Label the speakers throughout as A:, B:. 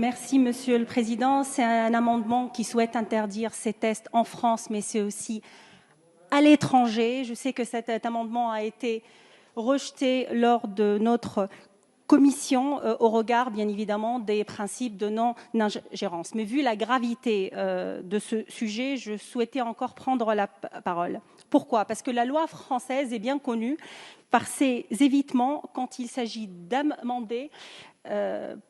A: Merci, Monsieur le Président. C'est un amendement qui souhaite interdire ces tests en France, mais c'est aussi à l'étranger. Je sais que cet amendement a été rejeté lors de notre commission au regard, bien évidemment, des principes de non-ingérence. Mais vu la gravité de ce sujet, je souhaitais encore prendre la parole. Pourquoi ? Parce que la loi française est bien connue par ses évitements quand il s'agit d'amender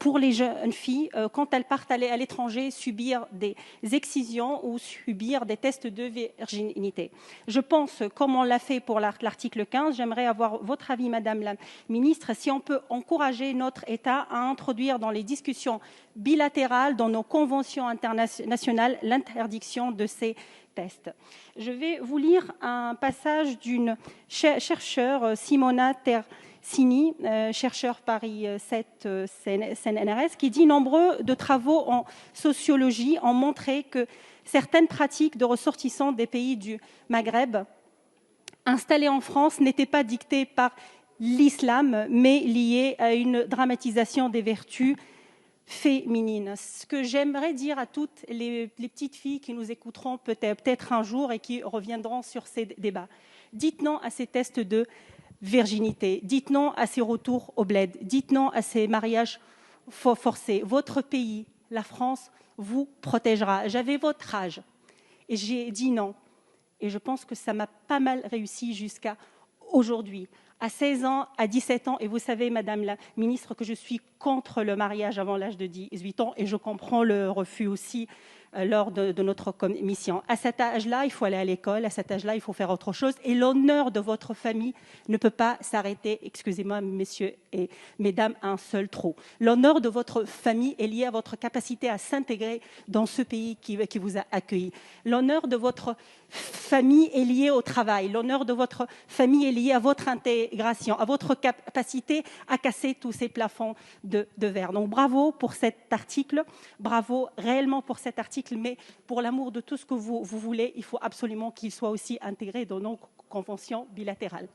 A: pour les jeunes filles quand elles partent à l'étranger subir des excisions ou subir des tests de virginité. Je pense, comme on l'a fait pour l'article 15, j'aimerais avoir votre avis, Madame la Ministre, si on peut encourager notre État à introduire dans les discussions bilatérales, dans nos conventions internationales, l'interdiction de ces tests. Je vais vous lire un passage d'une chercheure, Simona Tersigni, chercheur Paris 7 CNRS, qui dit « Nombreux de travaux en sociologie ont montré que certaines pratiques de ressortissants des pays du Maghreb installés en France n'étaient pas dictées par l'islam, mais liées à une dramatisation des vertus féminine. » Ce que j'aimerais dire à toutes les petites filles qui nous écouteront peut-être un jour et qui reviendront sur ces débats, dites non à ces tests de virginité, dites non à ces retours au bled, dites non à ces mariages forcés. Votre pays, la France, vous protégera. J'avais votre âge et j'ai dit non. Et je pense que ça m'a pas mal réussi jusqu'à aujourd'hui. À 16 ans, à 17 ans, et vous savez, Madame la Ministre, que je suis contre le mariage avant l'âge de 18 ans, et je comprends le refus aussi lors de notre commission. À cet âge-là, il faut aller à l'école, à cet âge-là, il faut faire autre chose, et l'honneur de votre famille ne peut pas s'arrêter, excusez-moi, messieurs et mesdames, un seul trou. L'honneur de votre famille est lié à votre capacité à s'intégrer dans ce pays qui vous a accueilli. L'honneur de votre famille est lié au travail. L'honneur de votre famille est lié à votre intégration, à votre capacité à casser tous ces plafonds de verre. Donc bravo pour cet article, bravo réellement pour cet article, mais pour l'amour de tout ce que vous voulez, il faut absolument qu'il soit aussi intégré dans nos conventions bilatérales.